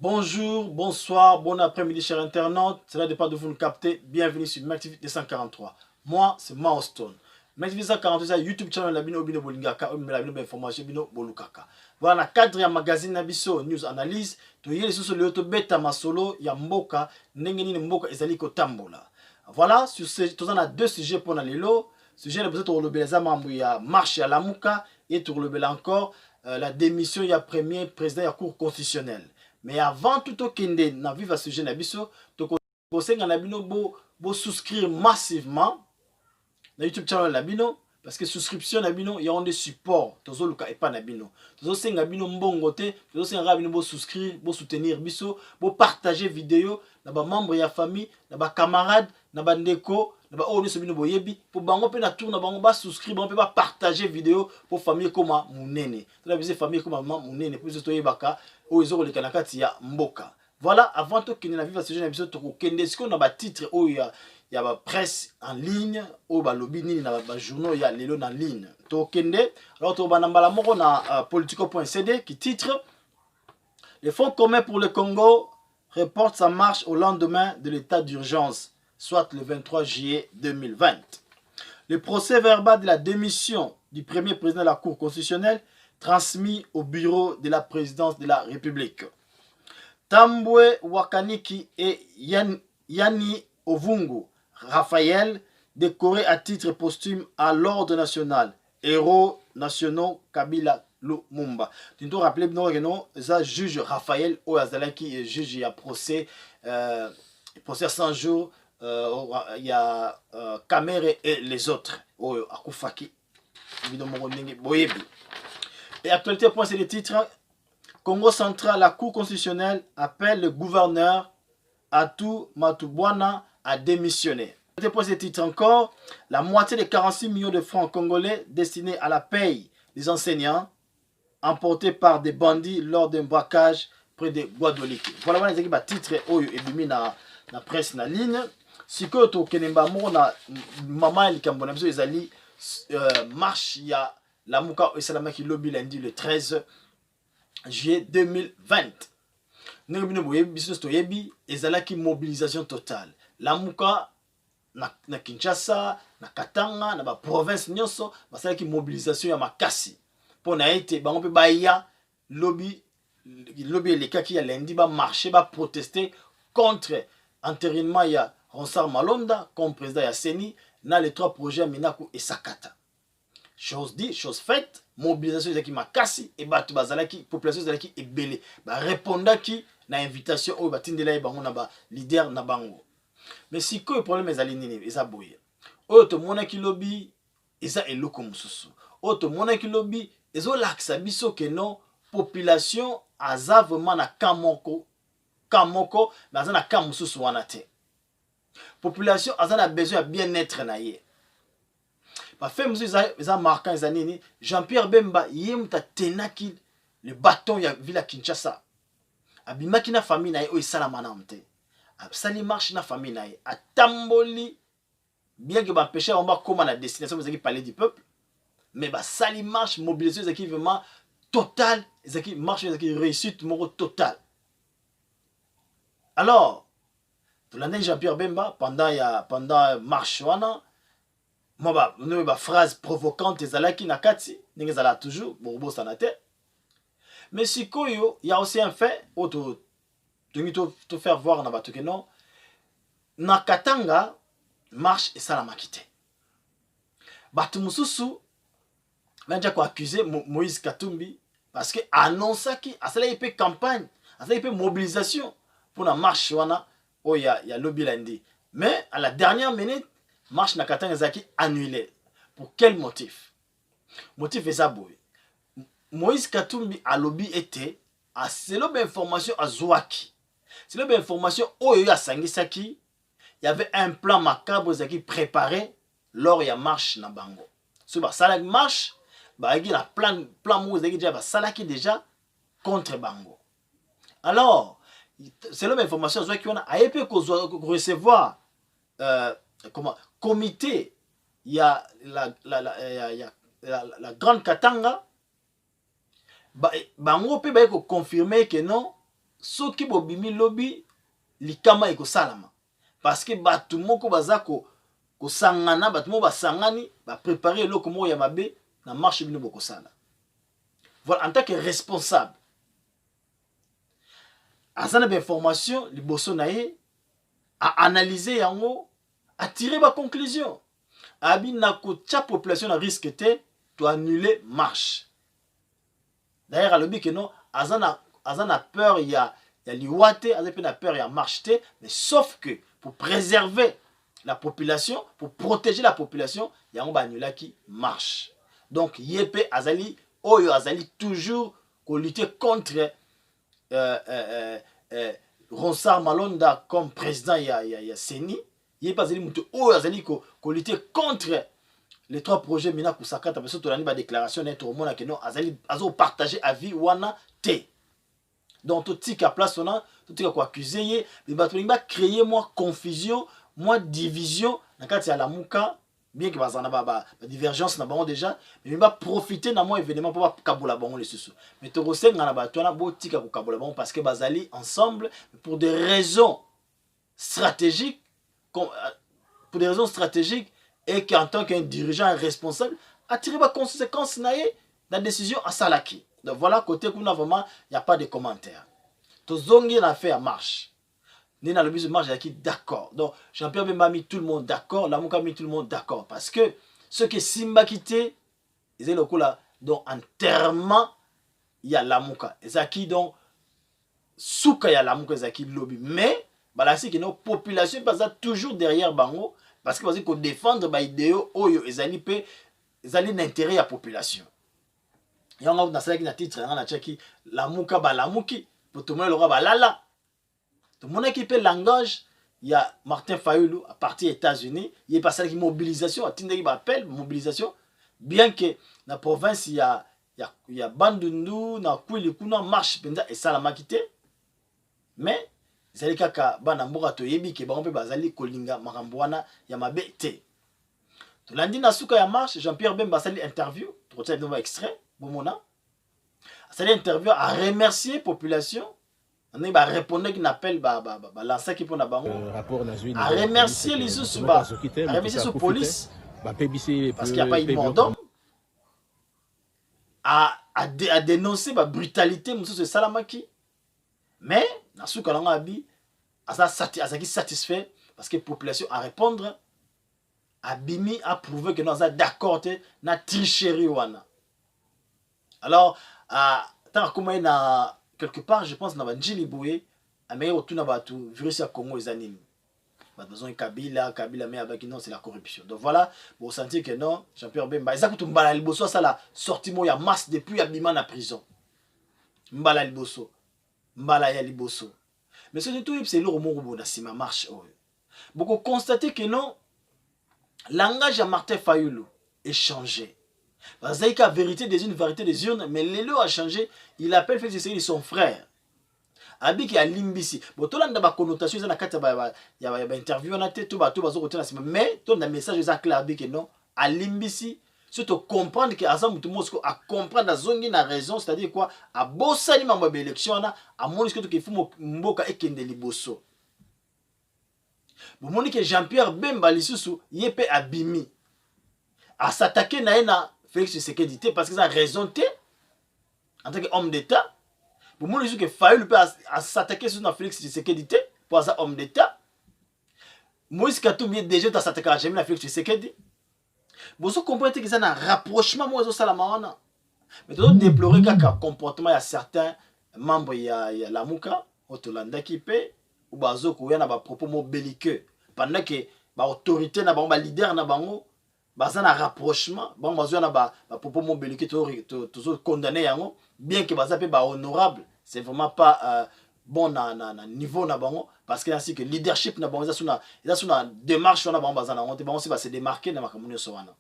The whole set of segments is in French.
Bonjour, bonsoir, bon après-midi chers internautes. C'est là de pas de vous nous capter. Bienvenue sur MacTV 243. Moi, c'est Milestone. MacTV 243, c'est YouTube channel la bino bino bolingaka, la bino information bino bolukaka. Voilà, cadre ya magazine Nabiso News Analyse. To yeli susu le to beta masolo ya mboka, nengeni mboka ezali ko tambola. Voilà, sur ce, tous on a deux sujets pour lelo. Sujet le peut-être le beleza mambu ya marche ya lamuka et pour le bel encore la démission ya premier président ya cour constitutionnelle. Mais avant tout au kende na viva sujet na biso to kosenga na bino bo souscrire massivement na YouTube channel na bino parce que souscription na bino ya onde support tozo luka epa na bino tozo senga bino mbongo te tozo senga bino bo souscrire bo soutenir biso bo partager vidéo na ba membre ya famille na ba camarade na ba ndeko na ba oyo so bino boyebi pour bango pe na tour na bango ba souscrire bango pe ba partager vidéo pour famille koma munene to na bize famille koma munene pour to yebaka oyo ezoko leka na kati ya mboka. Voilà, avant to kende na viva sujet na biso to kende siko na ba titre oyo ya ba presse en ligne oyo ba lobby nini na ba journaux ya lelo en ligne to kende. Alors to ba nambala moko na politico.cd qui titre le Fonds commun pour le Congo reporte sa marche au lendemain de l'état d'urgence, soit le 23 juillet 2020. Le procès verbal de la démission du premier président de la Cour constitutionnelle transmis au bureau de la présidence de la République. Tambwe Wakaniki et Yani Ovungu Raphaël, décorés à titre posthume à l'ordre national, héros nationaux Kabila Lumumba. Tu te rappelles que non, ça juge Raphaël Oazala qui juge à procès 100 jours. Il y a Kamere et les autres. Akufaki. Et actualité point c'est le titre. Congo central, la Cour constitutionnelle appelle le gouverneur Atou Matubwana à démissionner. Actualité point c'est le titre encore. La moitié des 46 millions de francs congolais destinés à la paye des enseignants emportés par des bandits lors d'un braquage près de Guadoliki. Voilà les titres et bimi na presse na ligne. Si que to kenemba mo na mama el kambona biso ezali marche ya Lamuka Esalama qui lobby lundi le 13 juillet 2020. Nous avons business to yebi ezalaki mobilisation totale. Lamuka na Kinshasa, na Katanga, na ba province nyonso basalaki mobilisation ya makasi. Pona ete bango pe baya lobby les cas qui ya lundi ba marcher ba protester contre entérinement ya Ronsard Malonda comme président ya Seni na les trois projets Minaku et Sakata. Chose dit, chose faite, mobilisation ezaki makasi et batu bazalaki population ezalaki ebele ba répondaki na invitation oyo batindela bango na ba leader na bango. Mais si ko problème ezali nini eza boye. Oyo to monaki lobby eza eloko mususu. Oyo to monaki lobby ezo laksa biso ke non population aza vraiment na kamoko mais aza na kamususu wana te. Population aza na besoin ya bien-être na ye. Ba fait monsieur ça marquant les années Jean-Pierre Bemba yemta tenaki le bâton ya Villa Kinshasa. Abimaki na famille na ye o isala manamte. Absali marche na famille na ye atamboli bien que ba péché on va comme na destination vous qui parler du peuple mais ba sali marche mobilisation qui vraiment total qui marche qui réussite moro total. Alors to l'année Jean-Pierre Bemba pendant marche wana moi nous ba phrase provocante ezalaki na kati ndenge ezala toujours bobo sanate. Mais si koyo il y a aussi un fait auto te faire voir na bato que non na Katanga marche et ça la makite bato mususu manja ko accuser Moïse Katumbi parce que annonce qui a cela peut campagne a cela peut mobilisation pour la marche wana oh ya lobby lundi mais à la dernière minute marche na Katanga zaki annulé. Pour quel motif? Motif ezaboy. Moïse Katumbi a lobby était à selon information à Zouaki. Selon information oyo ya sangisaki, il y avait un plan macabre zaki préparé lors ya marche na bango. So ba salak marche, ba gi na plan mo zaki déjà ba salaki déjà contre bango. Alors, selon information Zouaki on a épé ko recevoir comment comité il y a la grande Katanga bango pe ba ko confirmer que non soki bobimi lobby likama ekosalama parce que bato moko baza kosangana bato moko basangani préparer eloko moko ya mabe na marche bino bokosala. Voilà, en tant que responsable azana d'information liboso na ye a analyser yango a tirer ba conclusion abi na kotia population na risque te to annuler marche. D'ailleurs alobi que non azana peur ya liwate azana peur ya marche te, mais sauf que pour préserver la population, pour protéger la population, yango ba annulaki marche. Donc yepe azali oyo azali toujours ko lutter contre Ronsard Malonda comme président ya Seni. Yepe azali muto oyo azali ko lutter contre les trois projets mina kusakata parce que tolani ba déclaration net au monde que non azali azo partager avis wana te. Donc tout tika place on a tout tika ko accuser ye mais ba créer moi confusion, moi division na kati ya Lamuka. Bien que bazana ba divergence na bango déjà mais va profiter na moi événement pour kabola bango les sous mais to rosenga na ba tona botika ko kabola bango parce que bazali ensemble pour des raisons stratégiques et qu'en tant qu'un dirigeant responsable a tiré les conséquences na la décision à Salaki. Donc voilà côté qu'on a vraiment il y a pas de commentaires. To zongi na fait à marche. Ni na le bus de marche qui d'accord. Donc Jean-Pierre Bemba mis tout le monde d'accord, Lamuka mis tout le monde d'accord parce que ce que Simba quitté, ils le coup là donc enterrement il y a Lamuka. Et ça qui donc souka il y a Lamuka zaki lobby mais bah c'est que nos populations passent toujours derrière bango parce que parce qu'on défendre ba idéo oyo ezali pe ezali l'intérêt à population. Et on a dans ça qui na titre on a checké Lamuka ba Lamuki pour tout le monde le ba lala. Tout le monde qui peut langage, il y a Martin Fayulu à partir des États-Unis, il est passé avec mobilisation, à Tindé qui appelle mobilisation, bien que dans la province il y a Bandundu, na Kwili kuna marche penda et ça la makité, mais zali kaka bana mboka to yebi ke bango pe bazali kolinga makamboana ya mabete. To lundi na suka ya marche Jean-Pierre Bemba sali interview, to retient un extrait, bomona. Sali interview à remercier population. On va répondre qu'il appelle l'ancien qui pour bango à remercier les autres à remercier la police parce qu'il n'y a pas eu de mort d'homme à dénoncer la brutalité de Salamaki mais dans ce cas-là abi qui satisfait parce que la population a répondre a bimi a prouvé que nous sommes d'accord na tricherie wana. Alors tant comme na quelque part, je pense que dans Njili Boué, mais autour de virus à Congo et anime. Besoin Kabila, mais avec non, c'est la corruption. Donc voilà, vous sentez que non, Jean-Pierre Bemba, et ça que Mbala Liboso, ça la sortie moi ya masse depuis Abima na prison. Mbala Liboso, Mbala ya Liboso. Mais c'est tout, c'est le roman où si ma marche. Beaucoup constater que non, langage à Martin Fayulu est changé. Parce que la vérité des unes, vérité des urnes, mais l'élo a changé. Il appelle Félix Tshisekedi son frère. Abi qui a limbisi. Bon, tout le monde a une connotation, il y a une interview, on a tout mais tout le message est clair, Abi que non, à limbisi, surtout comprendre que Azam Moutoumousko a comprendre la zone qui a raison, c'est-à-dire quoi, à bossani mambo élection, à mon que qu'il faut mboka ekende liboso. Bon, mon que Jean-Pierre Bemba lisusu, yepe abimi, à s'attaquer na Félix Tshisekedi parce que ça a raison en tant qu'homme d'État. Pour moi, il que Fayulu peut s'attaquer sur Félix Tshisekedi pour ça homme d'État. Moïse Katumbi déjà dans s'attaquer à jamais Félix Tshisekedi. Vous comprenez que ça a un rapprochement moi ça la marana. Mais tu dois déplorer qu'un comportement il y a certains membres il y a Lamuka, Otolanda qui paie ou bazoko il y a des propos belliqueux pendant que ba autorité na ba leader na bango baza na rapprochement bon bazo na ba propos belliqueux toujours condamné yango bien que baza pe ba honorable c'est vraiment pas bon na niveau na bango parce que ainsi que leadership na bango ça suna démarche na bango baza na honte bango se démarquer na makamuni so wana.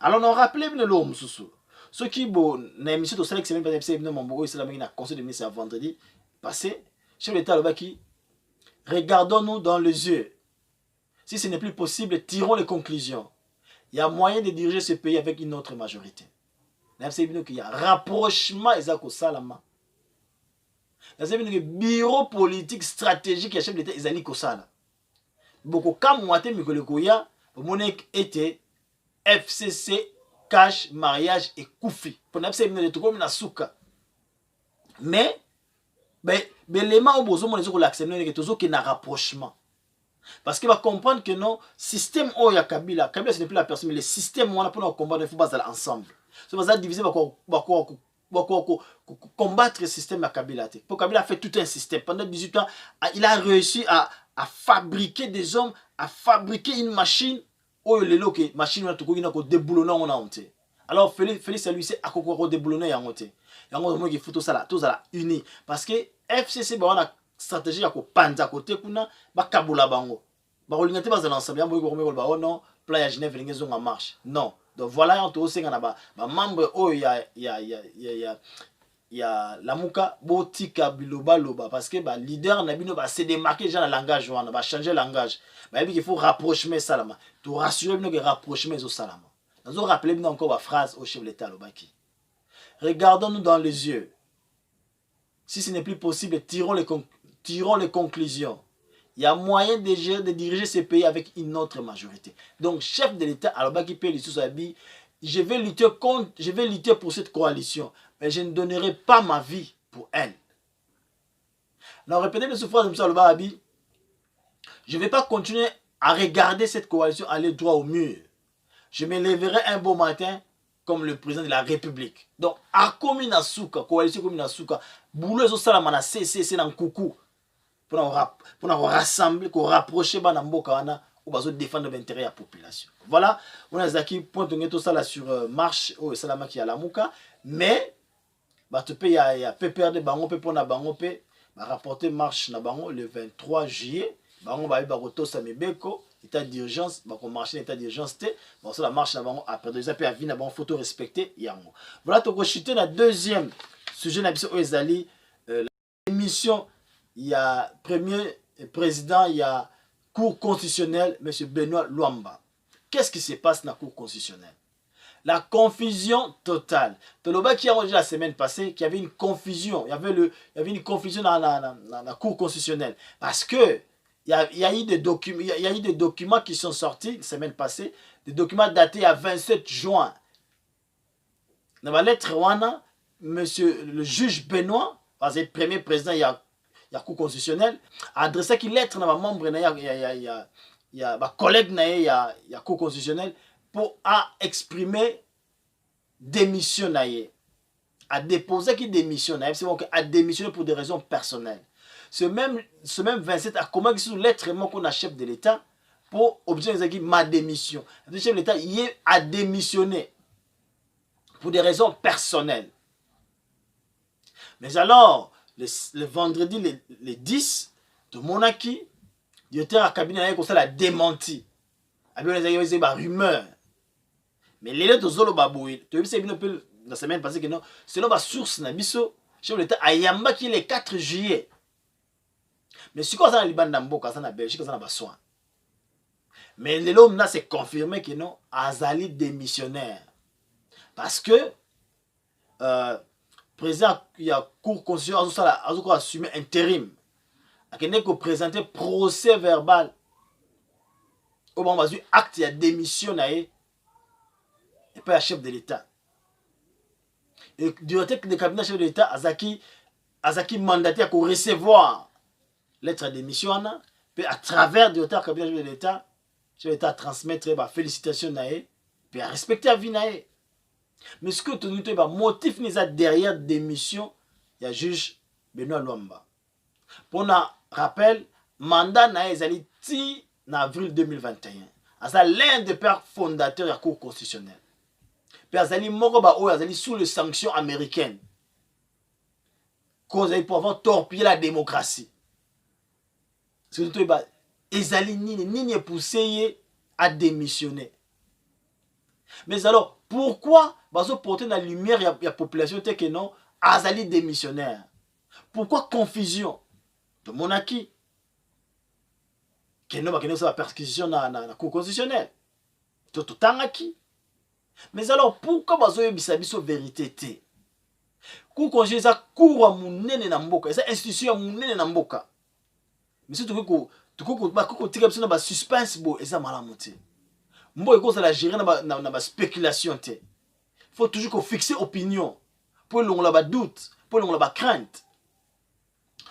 Alors on rappelait bien l'homme sous ce qui bon na émission de sélection même pas c'est mon boy c'est la na conseil de ministre vendredi passé chef d'état le baki regardons-nous dans les yeux. Si ce n'est plus possible, tirons les conclusions. Il y a moyen de diriger ce pays avec une autre majorité. Il y a rapprochement et salama. Le bureau politique stratégique ya chef d'État ezali kosala. Boko kamwate mikolo koya monek était FCC cash mariage et koufi. Pour n'a pas de tout comme na souka. Mais l'élément où bozo mon ezoko l'accepter que tozo que na rapprochement. Parce qu'il va comprendre que non système oh ya Kabila ce n'est plus la personne mais le système on a pour combattre il faut pas aller ensemble. C'est pas ça diviser combattre le système à Kabila. Pour Kabila a fait tout un système pendant 18 ans, il a réussi à fabriquer des hommes, à fabriquer une machine. Oh le lo que machine on a tout ko déboulonner on a honte. Alors Félix lui c'est à ko déboulonner ya honte. Yango mo ki futo sala tous ala uni parce que FCC ba wana stratégie ya ko panza côté kuna ba kabula bango. Ba kolinga te ba za ensemble ya mo ko ba oh non plan ya Genève lingi zonga marche. Non. Donc voilà on to senga na ba membre oh ya Lamuka botika biloba loba parce que ba leader na bino ba se démarquer genre langage wana ba changer langage. Ba il faut rapprocher salama. To rassurer bino que rapprocher zo salama. Nous rappeler bino encore ba phrase au chef de l'État lobaki. Regardons-nous dans les yeux. Si ce n'est plus possible, tirons les conclusions. Il y a moyen de diriger ce pays avec une autre majorité. Donc, chef de l'État, alors qui paye les sous-habits, je vais lutter pour cette coalition, mais je ne donnerai pas ma vie pour elle. Alors, répétez les souffrances de M. Al-Bahabi. Je ne vais pas continuer à regarder cette coalition aller droit au mur. Je me lèverai un beau matin comme le président de la République. Donc, à Komina Souka, coalition Komina Souka, boulot zo sala mana CCC nan coucou pour nous rassembler, pour rapprocher ba mboka wana ou bazo défendre l'intérêt de la population. Voilà, on a zaki point tout ça là sur marche au salama qui à la Mouka, mais ba te paye ya PPR de bango pe pona bango pe ba rapporter marche na bango le 23 juillet, bango ba roto sa mebeko état d'urgence, bah qu'on marche état d'urgence té, bon ça la marche là-bas après 2 ans puis à vie là-bas photo respecter yango. Voilà to chuter la deuxième sujet na biso ezali l'émission il y a premier président il y a cour constitutionnelle monsieur Benoît Luamba. Qu'est-ce qui se passe dans la cour constitutionnelle? La confusion totale. Toloba qui a enregistré la semaine passée qu'il y avait une confusion, il y avait une confusion dans la cour constitutionnelle parce que il y a eu des documents qui sont sortis la semaine passée, des documents datés à 27 juin. Dans la lettre wana, monsieur le juge Benoît, parce que le premier président il y a cour constitutionnelle, a adressé une lettre à membre il y a collègue il y a cour constitutionnelle pour exprimer démission à déposer qui démissionne, c'est bon à démissionner pour des raisons personnelles. Ce même 27 a commencé sous lettre qu'on a chef de l'État pour obtenir ma démission. Le chef de l'État a démissionné pour des raisons personnelles. Mais alors, le vendredi, le 10 de Monaki, le directeur à cabinet a démenti. Il y a eu des rumeurs. Mais les lettres de Zolo Baboué, tu as vu la semaine passée que non, c'est là la source na biso, chef de l'État a yamba qui est le 4 juillet. Mais si on a les bandes d'Amboka, ça na Belgique, ça na besoin. Mais l'homme là c'est confirmé que non, Azali démissionnaire. Parce que président il y a cour constitutionnelle a assumé intérim. A qu'il ko présenter procès verbal. Au moment où acte il y a démission et pas chef de l'État. Et le directeur de cabinet chef de l'État Azaki mandaté à recevoir lettre de démission puis à travers le directeur de cabinet chef de l'État, chef de l'État transmettre félicitations puis à respecter la vie nae. Mais ce que tu nous dis motif derrière la démission, il y a juge Benoît Luamba. Pour un rappel, mandat nae ezali ti en avril 2021. C'est l'un des pères fondateurs de la Cour constitutionnelle. Puis azali moko ba oyo azali sous les sanctions américaines. Cause pour avoir torpillé la démocratie. C'est tout ba ezali nini poussé à démissionner. Mais alors pourquoi bazo porter la lumière la population tel que non azali démissionnaire? Pourquoi confusion de monarchie? Que non ba que ça persécution na cour constitutionnelle. Tout tangaki. Mais alors, pourquoi bazo yebisa biso vérité té? Cour constitutionnelle eza cour ya monene na mboka, eza institution ya monene na mboka. Mais si tokotika biso na ba suspense bo eza malamu te. Mboka ekozala gérer na ba spéculation te. Faut toujours qu'on fixe opinion pour longola ba doute, pour longola ba crainte.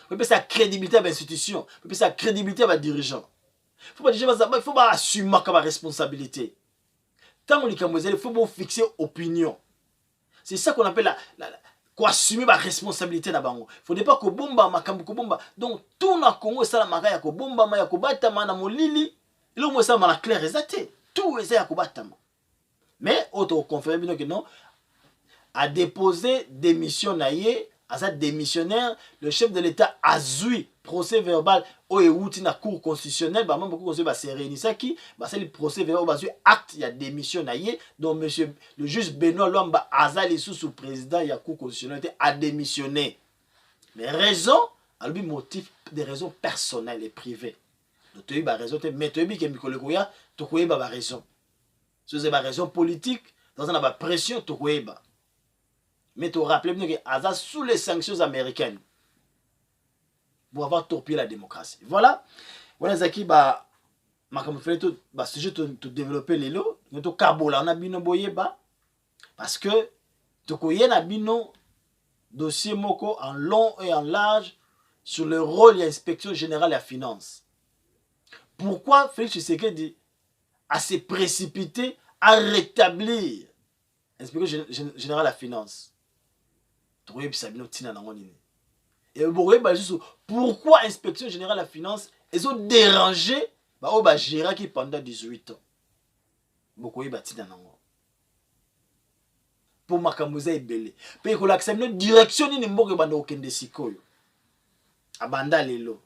Pour sa crédibilité à l'institution, pour sa crédibilité à dirigeant. Faut pas déjà faut pas assumer comme responsabilité. Tant on il faut fixer opinion. C'est ça qu'on appelle quoi assumer ma responsabilité na bango. Faut pas que bomba makambu ko bomba. Donc tout na Congo ça la maka ya ko bomba ma ya ko batama na molili. Ile mo ça na clair exacté. Tout est ya ko batama. Mais auto confirmer bino que non a déposé démission naie à sa démissionnaire, le chef de l'État a zui procès verbal au Eouti na cour constitutionnelle, bah même beaucoup conseil bah c'est réunisaki, bah c'est le procès verbal bah acte il y a démission naie, donc monsieur le juge Benoît Lomba Azali sous président il y a cour constitutionnelle a démissionné. Mais raison, alors motif des raisons personnelles et privées. Donc tu as eu bah raison, mais tu as eu que Mikolo Koya, tu as eu bah raison. Si c'est bah raison politique, dans un bah pression, tu as eu bah. Mais tu rappelles que Aza sous les sanctions américaines pour avoir torpillé la démocratie. Voilà. Voilà Zaki bah comme fait tout bah sujet tout développer les lots, nous to kabola on a bino boyeba parce que to koye na bino dossier moko en long et en large sur le rôle de l'inspection générale de la finance. Pourquoi Félix Tshisekedi a se précipité à rétablir l'inspection générale de la finance? Et pourquoi l'inspection générale de la finance ils ont dérangé Géraki pendant 18 ans? Pour Makamuza et Belé. Puis il y a une direction qui est sikoyo. Abanda lelo.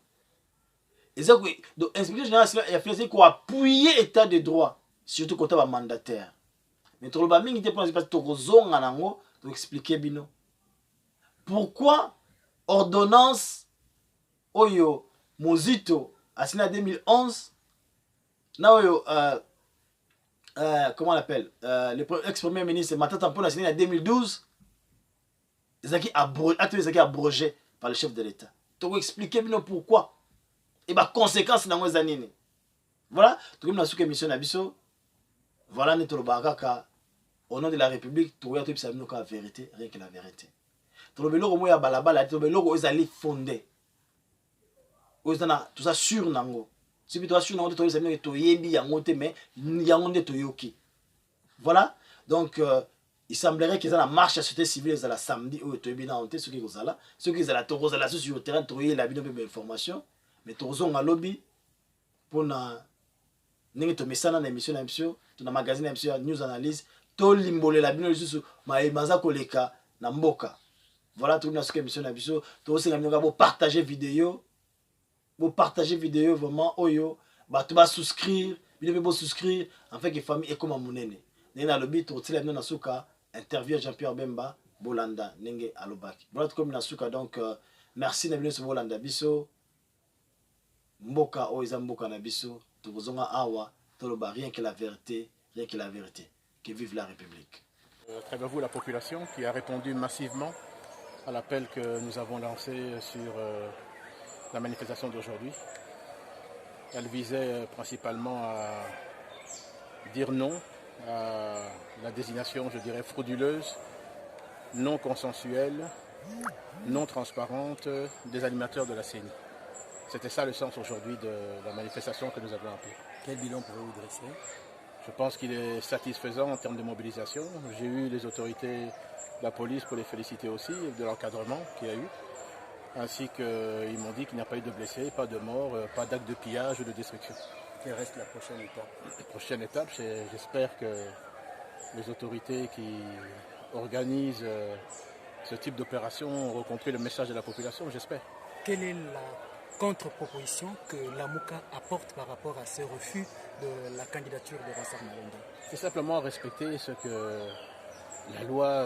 Donc l'inspection générale de la finance qui appuyer l'état de droit, surtout quand on est mandataire. Mais tout le monde qui te expliquer bino. Pourquoi ordonnance Oyo Mozito a signé en 2011 comment on l'appelle l'ex-premier ministre Matata Mpona a signé en 2012 acte abrogé par le chef de l'État. Tu peux expliquer pourquoi et les conséquences dans les années. Voilà, tu as une émission d'Abisso. Voilà, au nom de la République, tu as la vérité, rien que la vérité. Tolobelo mo ya balabala tolobelo ko ezali fondé ozana tout ça sur nango si tu as sur nango to ezali to yebi yango te mais yango nde to yoki. Voilà donc il semblerait qu'ils ont la marche à société civile la samedi ou to yebi na honte ceux qui kozala ceux qui zala to kozala sur le terrain to yela bino be information mais to zonga lobby pour na ningi to mesana na émission na émission to na magazine na émission news analyse to limbolela bino lisusu maza koleka na mboka. Voilà, tout le monde a émission d'Abisso. Tout le monde a partager vidéo. Vous partagez vidéo vraiment. Oyo. Bah, tu vas souscrire. Vous pouvez souscrire. En fait, les familles est comme un monene. Nena lobby, tu retires la nasuka. Interview Jean-Pierre Bemba. Bolanda. Nenge alobaki. Voilà, comme nasuka. Donc, merci Nabino sur Bolanda Bisso. Mboka, Oiza Mboka Nabisso. Tu vous en awa. Toloba, rien que la vérité. Rien que la vérité. Que vive la République. À travers vous, la population qui a répondu massivement à l'appel que nous avons lancé sur la manifestation d'aujourd'hui. Elle visait principalement à dire non à la désignation, je dirais, frauduleuse, non consensuelle, non transparente des animateurs de la CENI. C'était ça le sens aujourd'hui de la manifestation que nous avons appelée. Quel bilan pouvez-vous dresser? Je pense qu'il est satisfaisant en termes de mobilisation. J'ai eu les autorités de la police pour les féliciter aussi, de l'encadrement qu'il y a eu, ainsi qu'ils m'ont dit qu'il n'y a pas eu de blessés, pas de morts, pas d'actes de pillage ou de destruction. Quelle reste la prochaine étape? La prochaine étape, j'espère que les autorités qui organisent ce type d'opération auront compris le message de la population, j'espère. Quelle est la contre-proposition que l'AMUCA apporte par rapport à ce refus de la candidature de Vincent Malonda? C'est simplement respecter ce que la loi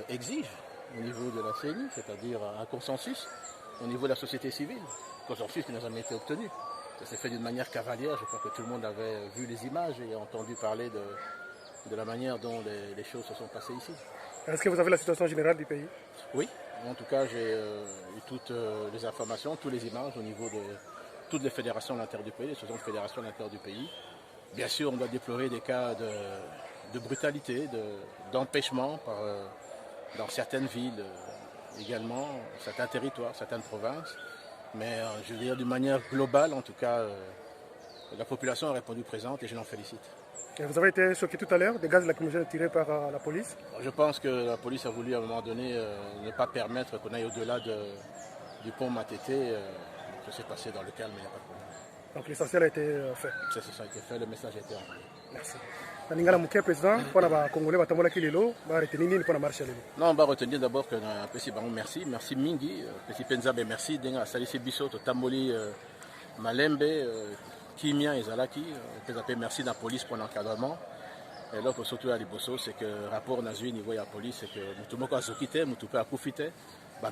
exige au niveau de la CENI, c'est-à-dire un consensus au niveau de la société civile. Consensus qui n'a jamais été obtenu. Ça s'est fait d'une manière cavalière, je crois que tout le monde avait vu les images et entendu parler de la manière dont les choses se sont passées ici. Est-ce que vous avez la situation générale du pays? Oui, en tout cas j'ai eu toutes les informations, toutes les images au niveau de toutes les fédérations à l'intérieur du pays, les 60 fédérations à l'intérieur du pays. Bien sûr, on doit déplorer des cas de brutalité, d'empêchement dans certaines villes également, certains territoires, certaines provinces. Mais je veux dire d'une manière globale, en tout cas, la population a répondu présente et je l'en félicite. Et vous avez été choqué tout à l'heure des gaz lacrymogènes tirés par la police? Je pense que la police a voulu à un moment donné ne pas permettre qu'on aille au-delà du pont Matete. Ça s'est passé dans le calme, il n'y a pas de problème. Donc l'essentiel a été fait. Ça a été fait, le message a été envoyé. Merci. Ningala Mouké, président, pour les Congolais, va retenir pour la marche. Non, on va retenir d'abord que Pessi Bango, merci. Merci Mingi, Pessi Penzabe, merci. Denga Salisi Bisso, Tamboli Malembe, Kimia et Zalaki. Merci à la police pour l'encadrement. Et là, surtout à Liboso, c'est que le rapport Nazui niveau de la police, c'est que Moutoumoko a Zokite, Moutoupe a Koufite.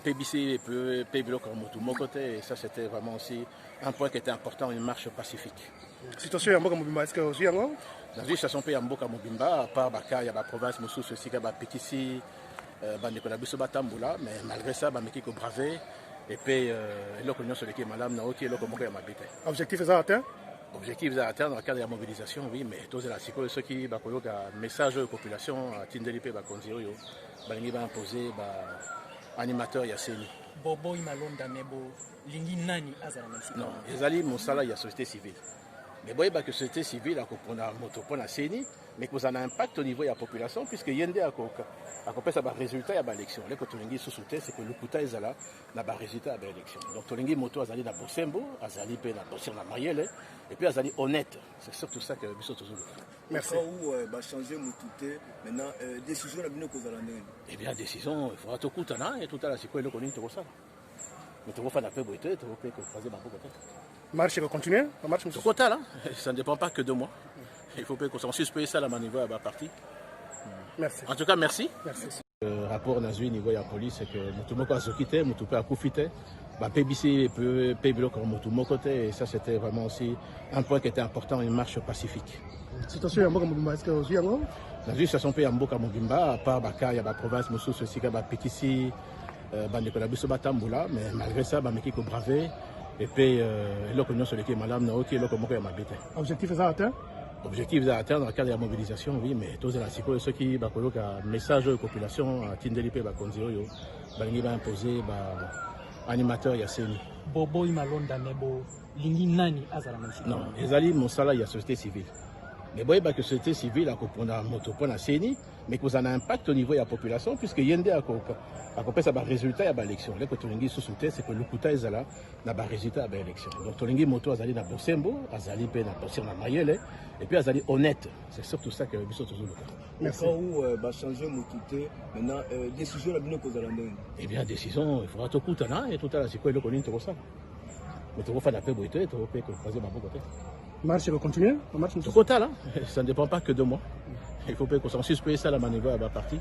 PBC peut payer comme Moutoumoko. Et ça, c'était vraiment aussi un point qui était important, une marche pacifique. Situation ya mboka mobimba, est-ce que vous avez la situation pe ya mboka mobimba, à part baka ya ba province mosusu aussi ka ba petisi bandeko na biso batambula, mais malgré ça ba meki ko braver et puis eloko nyonso leki malamu na oki eloko moko ya mabete. Objectif est atteint? Objectif est atteint dans le cadre de la mobilisation, oui, mais tous la siko ceux qui ba koyoka message aux populations tindeli pe ba konzi oyo balingi ba imposer ba animateur ya seni. Bobo imalonda nebo lingi nani azala na non, ezali mosala ya société civile. Mais vous voyez que la société civile a un CENI, mais que ça a un impact au niveau de la population, puisque Yende a un résultat de l'élection. Ce que Tolingi sous-souté, c'est que le Kouta est là, n'a pas résultat de l'élection. Donc Tolingi Moto a zali na Bosembo, a zali pe na Bosir na Mayele, et puis a zali honnête. C'est surtout ça que Bissot toujours. Merci. Où va changer Moutouté maintenant décision la bino kozala ndenge. Eh bien décision, il faudra tout Koutana et tout à la siko le connaît tout ça. Mais tu vas faire la paix boité, tu vas faire que croiser ma côté. Marche va continuer? La marche ce côté là, ça ne dépend pas que de moi. Il faut qu'on s'en suspende ça à la niveau à la partie. Merci. En tout cas, merci. Merci. Le rapport Nazui niveau de la police, c'est que Moutoumoko a Zokite, Moutoupe a Koufite. PBC peut payer comme Moutoumoko. Et ça, c'était vraiment aussi un point qui était important, une marche pacifique. Situation ya mboka mobimba, est-ce que vous avez la situation pe ya mboka mobimba, à part baka ya ba province mosusu aussi ka ba petisi bandeko na biso batambula, mais malgré ça ba meki ko braver. Et puis, eloko nyonso leki malamu na oki eloko moko ya mabete. Objectif est atteint? Objectif est atteint dans le cadre de la mobilisation, oui, mais tous la siko ceux qui bakoyoka message aux populations tindeli pe ba konzi oyo balingi ba imposer ba animateur ya seni. Bobo imalonda nebo lingi nani azala na non, ezali mosala ya société civile. Mais vous voyez que la société civile a un CENI, mais que ça a un impact au niveau de la population, puisque Yende a un résultat de l'élection. Ce que Tolingi sous-souté, c'est que le Kouta est là, n'a pas résultat de l'élection. Donc Tolingi Moto a zali na Bosembo, a zali pe na Bosir na Mayele, et puis a zali honnête. C'est surtout ça que Bissot toujours le cas. Merci. Où va changer Moutouté maintenant décision la bino kozala ndenge. Eh bien décision, il faudra tout Koutana et tout à la siko le connaît tout ça. Mais tu vas faire la paix boité, tu vas faire que croiser ma côté. Marche va continuer? Ce côté là, ça ne dépend pas que de moi. Il faut qu'on s'en suspende ça à la manœuvre à la partie.